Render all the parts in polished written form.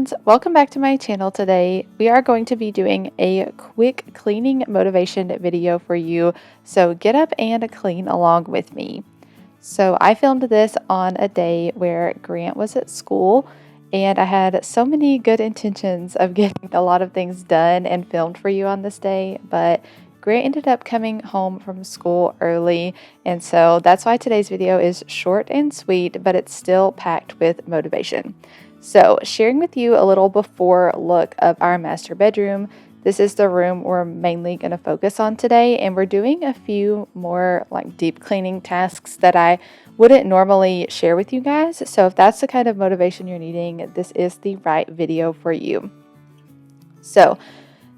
friends, welcome back to my channel today. We are going to be doing a quick cleaning motivation video for you, so get up and clean along with me. So I filmed this on a day where Grant was at school, and I had so many good intentions of getting a lot of things done and filmed for you on this day, but Grant ended up coming home from school early, and so that's why today's video is short and sweet, but it's still packed with motivation. So, sharing with you a little before look of our master bedroom. This is the room we're mainly going to focus on today, and we're doing a few more like deep cleaning tasks that I wouldn't normally share with you guys. So if that's the kind of motivation you're needing, this is the right video for you. So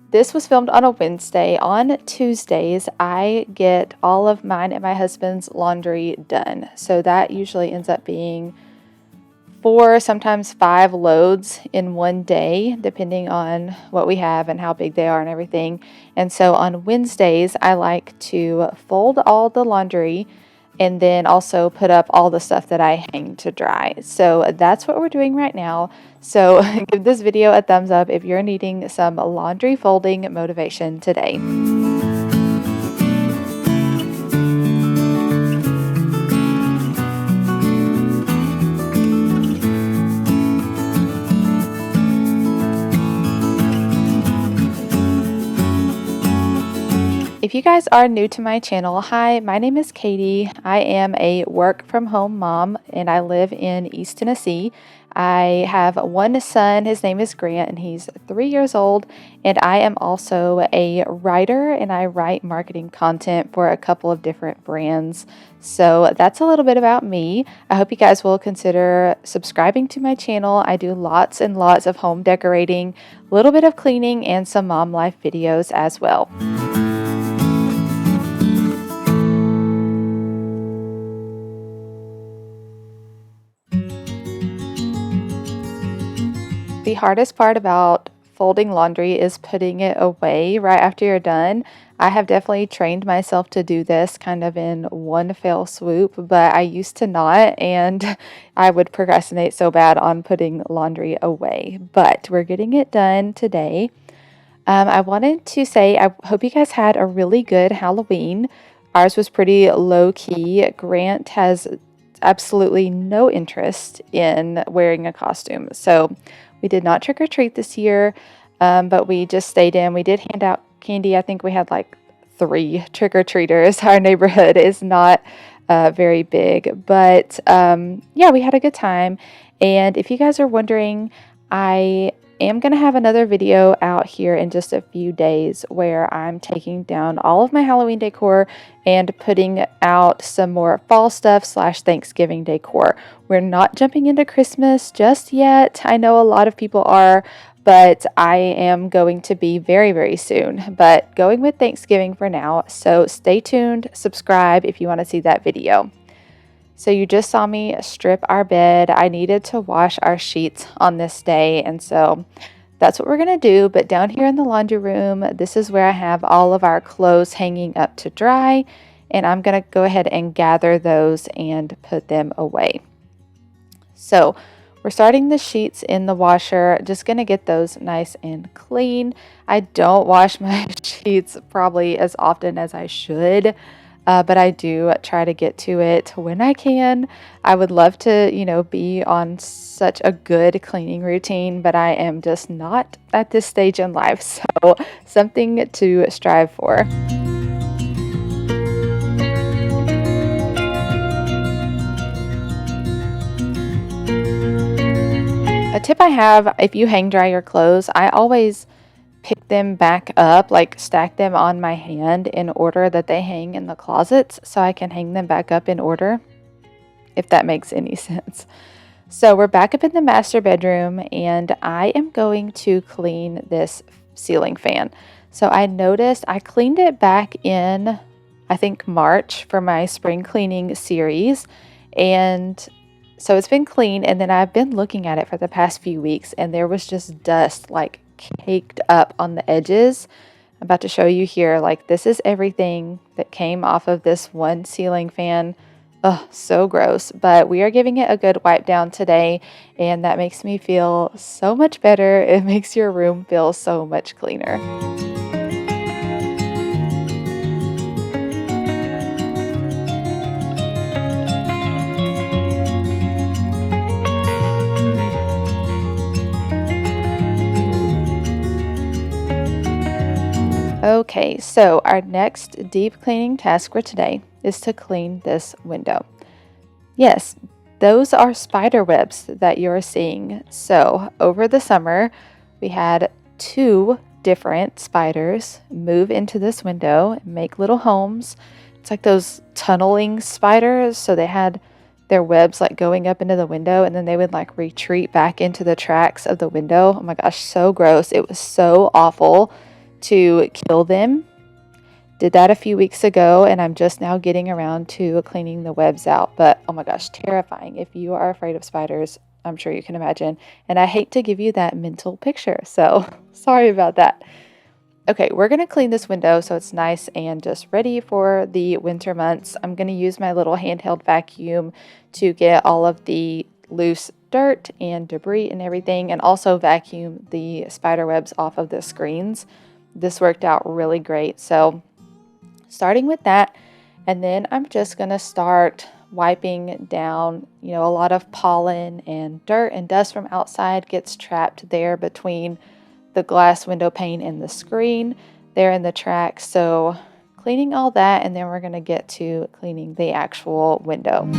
this was filmed on a Wednesday. On Tuesdays, I get all of mine and my husband's laundry done. So that usually ends up being 4, sometimes 5 loads in one day, depending on what we have and how big they are and everything. And so on Wednesdays, I like to fold all the laundry and then also put up all the stuff that I hang to dry. So that's what we're doing right now. So give this video a thumbs up if you're needing some laundry folding motivation today. If you guys are new to my channel, hi, my name is Katie. I am a work from home mom and I live in East Tennessee. I have one son, his name is Grant, and he's 3 years old, and I am also a writer and I write marketing content for a couple of different brands. So that's a little bit about me. I hope you guys will consider subscribing to my channel. I do lots and lots of home decorating, a little bit of cleaning, and some mom life videos as well. The hardest part about folding laundry is putting it away right after you're done. I have definitely trained myself to do this kind of in one fell swoop, but I used to not, and I would procrastinate so bad on putting laundry away. But we're getting it done today. I wanted to say I hope you guys had a really good Halloween. Ours was pretty low key. Grant has absolutely no interest in wearing a costume, so we did not trick or treat this year, but we just stayed in. We did hand out candy. I think we had like 3 trick or treaters. Our neighborhood is not very big, but yeah, we had a good time. And if you guys are wondering, I am going to have another video out here in just a few days where I'm taking down all of my Halloween decor and putting out some more fall stuff / Thanksgiving decor. We're not jumping into Christmas just yet. I know a lot of people are, but I am going to be very, very soon. But going with Thanksgiving for now. So stay tuned, subscribe if you want to see that video. So you just saw me strip our bed. I needed to wash our sheets on this day, and so that's what we're going to do. But down here in the laundry room, this is where I have all of our clothes hanging up to dry, and I'm going to go ahead and gather those and put them away. So we're starting the sheets in the washer, just going to get those nice and clean. I don't wash my sheets probably as often as I should. But I do try to get to it when I can. I would love to, be on such a good cleaning routine, but I am just not at this stage in life. So something to strive for. A tip I have, if you hang dry your clothes, I always pick them back up, like stack them on my hand in order that they hang in the closets so I can hang them back up in order, if that makes any sense. So we're back up in the master bedroom and I am going to clean this ceiling fan. So I noticed I cleaned it back in, I think, March for my spring cleaning series, and so it's been clean, and then I've been looking at it for the past few weeks and there was just dust like caked up on the edges. I'm about to show you here, like this is everything that came off of this one ceiling fan Ugh, so gross. But we are giving it a good wipe down today, and that makes me feel so much better. It makes your room feel so much cleaner. Okay, so our next deep cleaning task for today is to clean this window. Yes, those are spider webs that you're seeing. So, over the summer, we had two different spiders move into this window and make little homes. It's like those tunneling spiders. So, they had their webs like going up into the window and then they would like retreat back into the tracks of the window. Oh my gosh, so gross. It was so awful to kill them. Did that a few weeks ago, and I'm just now getting around to cleaning the webs out. But oh my gosh, terrifying. If you are afraid of spiders, I'm sure you can imagine. And I hate to give you that mental picture, so sorry about that. Okay, we're going to clean this window so it's nice and just ready for the winter months. I'm going to use my little handheld vacuum to get all of the loose dirt and debris and everything, and also vacuum the spider webs off of the screens. This worked out really great. So starting with that, and then I'm just going to start wiping down, a lot of pollen and dirt and dust from outside gets trapped there between the glass window pane and the screen there in the track. So cleaning all that, and then we're going to get to cleaning the actual window.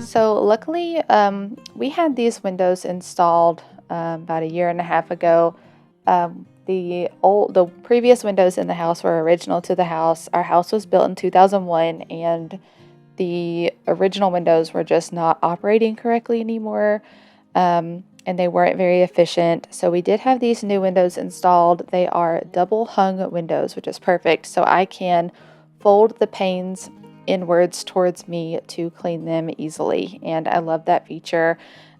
So luckily, we had these windows installed about a year and a half ago. The previous windows in the house were original to the house. Our house was built in 2001, and the original windows were just not operating correctly anymore, and they weren't very efficient. So we did have these new windows installed. They are double hung windows, which is perfect. So I can fold the panes inwards towards me to clean them easily, and I love that feature.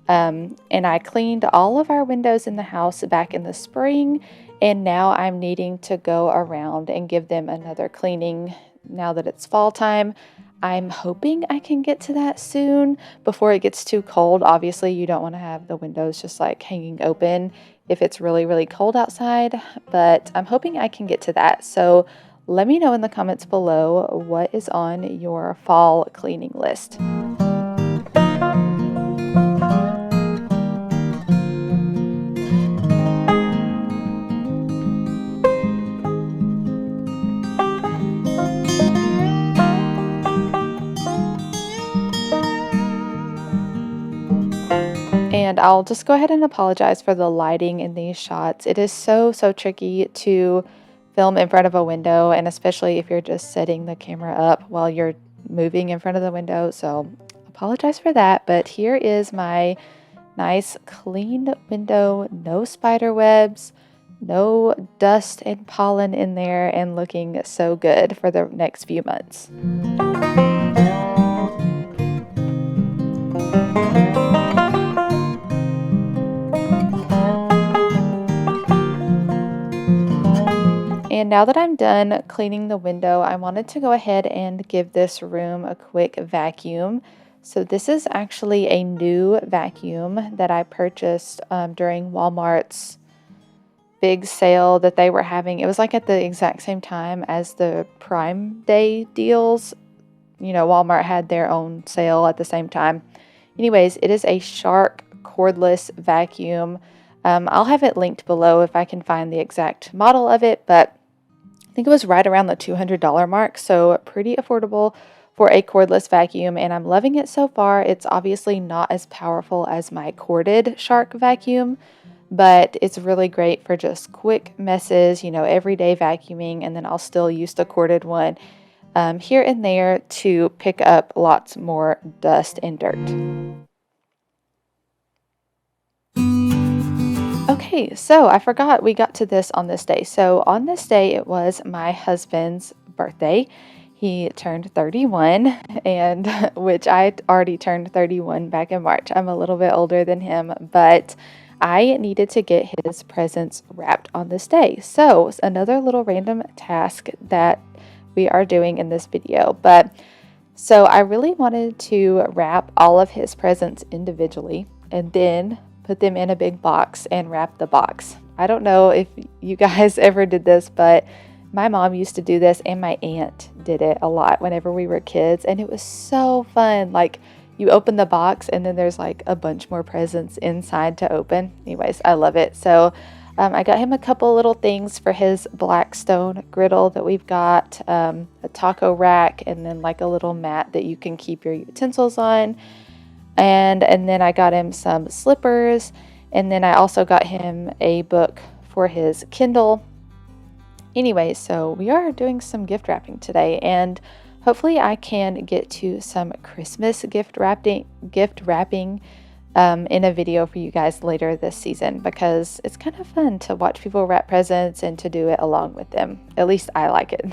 And I cleaned all of our windows in the house back in the spring, and now I'm needing to go around and give them another cleaning now that it's fall time. I'm hoping I can get to that soon before it gets too cold. Obviously, you don't want to have the windows just like hanging open if it's really, really cold outside, but I'm hoping I can get to that. So let me know in the comments below what is on your fall cleaning list. And I'll just go ahead and apologize for the lighting in these shots. It is so tricky to film in front of a window, and especially if you're just setting the camera up while you're moving in front of the window. So apologize for that, but here is my nice clean window, no spider webs, no dust and pollen in there, and looking so good for the next few months. And now that I'm done cleaning the window, I wanted to go ahead and give this room a quick vacuum. So this is actually a new vacuum that I purchased during Walmart's big sale that they were having. It was like at the exact same time as the Prime Day deals. Walmart had their own sale at the same time. Anyways, it is a Shark cordless vacuum. I'll have it linked below if I can find the exact model of it, but I think it was right around the $200 mark, so pretty affordable for a cordless vacuum, and I'm loving it so far. It's obviously not as powerful as my corded Shark vacuum, but it's really great for just quick messes, everyday vacuuming, and then I'll still use the corded one here and there to pick up lots more dust and dirt. Okay, so I forgot we got to this on this day. So on this day, it was my husband's birthday. He turned 31, and which I already turned 31 back in March. I'm a little bit older than him, but I needed to get his presents wrapped on this day. So it's another little random task that we are doing in this video. But so I really wanted to wrap all of his presents individually and then put them in a big box and wrap the box. I don't know if you guys ever did this, but my mom used to do this and my aunt did it a lot whenever we were kids, and it was so fun. Like, you open the box and then there's like a bunch more presents inside to open. Anyways, I love it. So I got him a couple little things for his Blackstone griddle that we've got, a taco rack, and then like a little mat that you can keep your utensils on. And then I got him some slippers, and then I also got him a book for his Kindle. Anyway, so we are doing some gift wrapping today, and hopefully I can get to some Christmas gift wrapping in a video for you guys later this season, because it's kind of fun to watch people wrap presents and to do it along with them. At least I like it.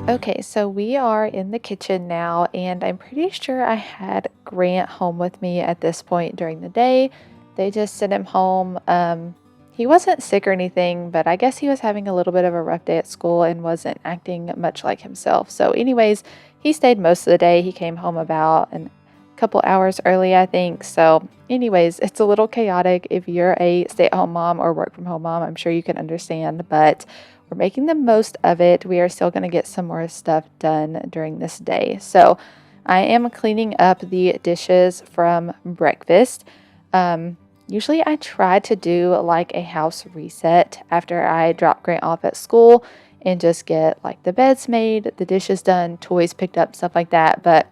Okay, so we are in the kitchen now, and I'm pretty sure I had Grant home with me at this point during the day. They just sent him home. He wasn't sick or anything, but I guess he was having a little bit of a rough day at school and wasn't acting much like himself. So anyways, he stayed most of the day. He came home about a couple hours early, I think. So anyways, it's a little chaotic. If you're a stay-at-home mom or work-from-home mom, I'm sure you can understand, but we're making the most of it. We are still going to get some more stuff done during this day. So I am cleaning up the dishes from breakfast. Usually I try to do like a house reset after I drop Grant off at school and just get like the beds made, the dishes done, toys picked up, stuff like that. But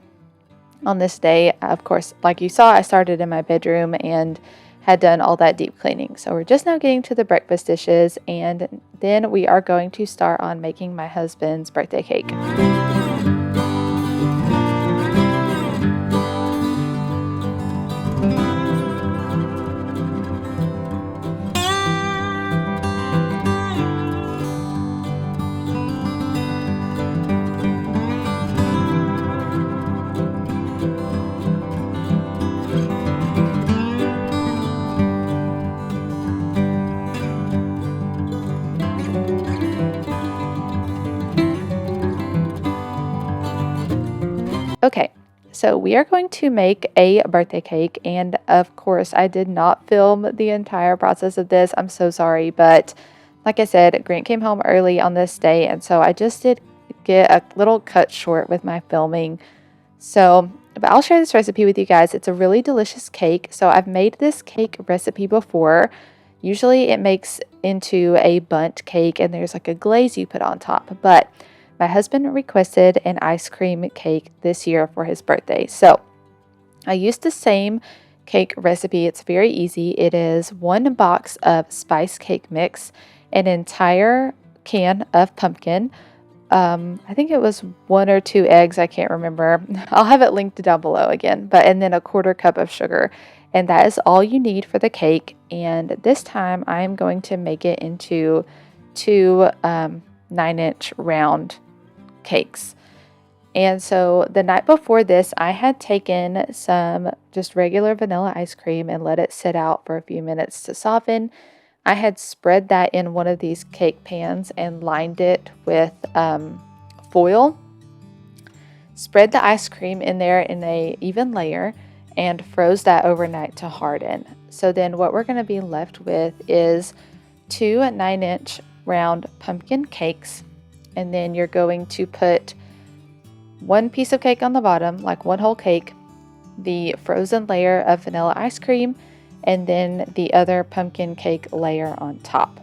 on this day, of course, like you saw, I started in my bedroom and had done all that deep cleaning. So we're just now getting to the breakfast dishes, and then we are going to start on making my husband's birthday cake. Okay, so we are going to make a birthday cake, and of course, I did not film the entire process of this. I'm so sorry, but like I said, Grant came home early on this day, and so I just did get a little cut short with my filming. So, but I'll share this recipe with you guys. It's a really delicious cake. So I've made this cake recipe before. Usually it makes into a bundt cake, and there's like a glaze you put on top, but my husband requested an ice cream cake this year for his birthday. So I used the same cake recipe. It's very easy. It is 1 box of spice cake mix, an entire can of pumpkin. I think it was 1 or 2 eggs. I can't remember. I'll have it linked down below again. And then a 1/4 cup of sugar. And that is all you need for the cake. And this time I'm going to make it into 2 9-inch round cakes. And so the night before this, I had taken some just regular vanilla ice cream and let it sit out for a few minutes to soften. I had spread that in one of these cake pans and lined it with foil. Spread the ice cream in there in a even layer and froze that overnight to harden. So then what we're going to be left with is 2 9-inch round pumpkin cakes, and then you're going to put one piece of cake on the bottom, like one whole cake, the frozen layer of vanilla ice cream, and then the other pumpkin cake layer on top.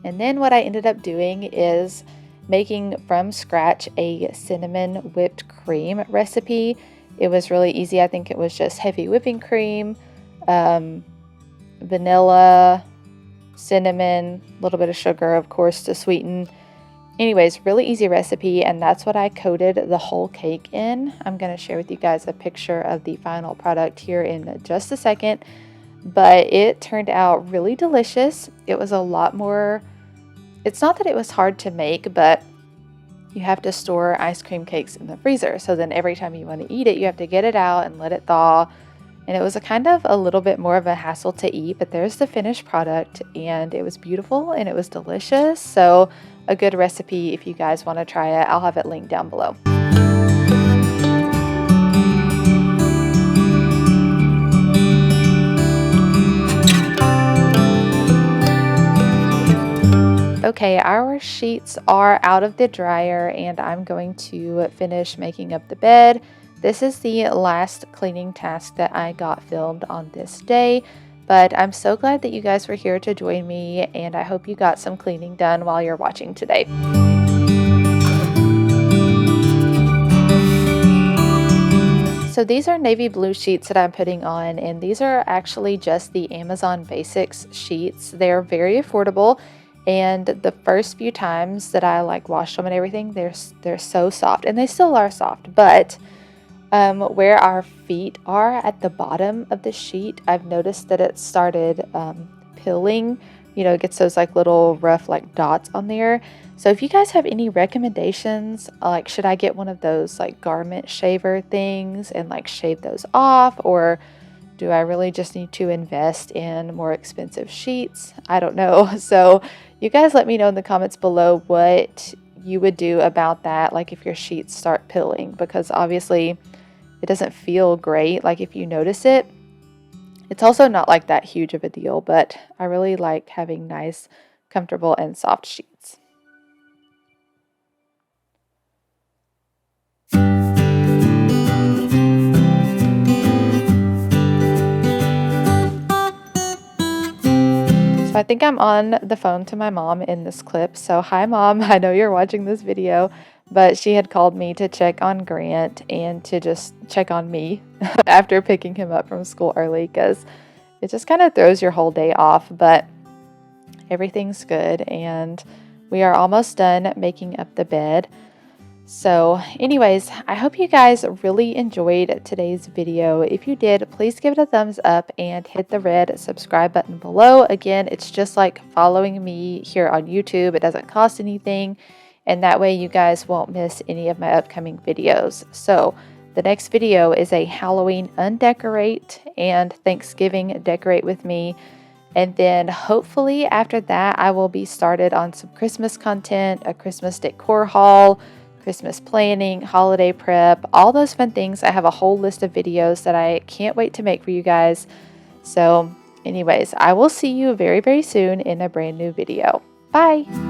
And then what I ended up doing is making from scratch a cinnamon whipped cream recipe. It was really easy. I think it was just heavy whipping cream, vanilla, cinnamon, a little bit of sugar, of course, to sweeten. Anyways, really easy recipe, and that's what I coated the whole cake in. I'm going to share with you guys a picture of the final product here in just a second, but it turned out really delicious. It was a lot more, it's not that it was hard to make, but you have to store ice cream cakes in the freezer. So then every time you want to eat it, you have to get it out and let it thaw. And it was a little bit more of a hassle to eat, but there's the finished product, and it was beautiful and it was delicious. So a good recipe if you guys want to try it. I'll have it linked down below. Okay, our sheets are out of the dryer and I'm going to finish making up the bed. This is the last cleaning task that I got filmed on this day, but I'm so glad that you guys were here to join me, and I hope you got some cleaning done while you're watching today. So these are navy blue sheets that I'm putting on, and these are actually just the Amazon Basics sheets. They're very affordable, and the first few times that I washed them and everything, they're so soft, and they still are soft, but where our feet are at the bottom of the sheet, I've noticed that it started pilling. It gets those little rough dots on there. So if you guys have any recommendations, should I get one of those garment shaver things and shave those off, or do I really just need to invest in more expensive sheets? I don't know. So you guys let me know in the comments below what you would do about that, if your sheets start pilling, because obviously it doesn't feel great if you notice it. It's also not that huge of a deal, but I really like having nice, comfortable, and soft sheets. So I think I'm on the phone to my mom in this clip. So hi Mom, I know you're watching this video, but she had called me to check on Grant and to just check on me after picking him up from school early, because it just kind of throws your whole day off, but everything's good and we are almost done making up the bed. So anyways, I hope you guys really enjoyed today's video. If you did, please give it a thumbs up and hit the red subscribe button below. Again, it's just like following me here on YouTube. It doesn't cost anything, and that way you guys won't miss any of my upcoming videos. So the next video is a Halloween undecorate and Thanksgiving decorate with me. And then hopefully after that, I will be started on some Christmas content, a Christmas decor haul, Christmas planning, holiday prep, all those fun things. I have a whole list of videos that I can't wait to make for you guys. So anyways, I will see you very, very soon in a brand new video. Bye!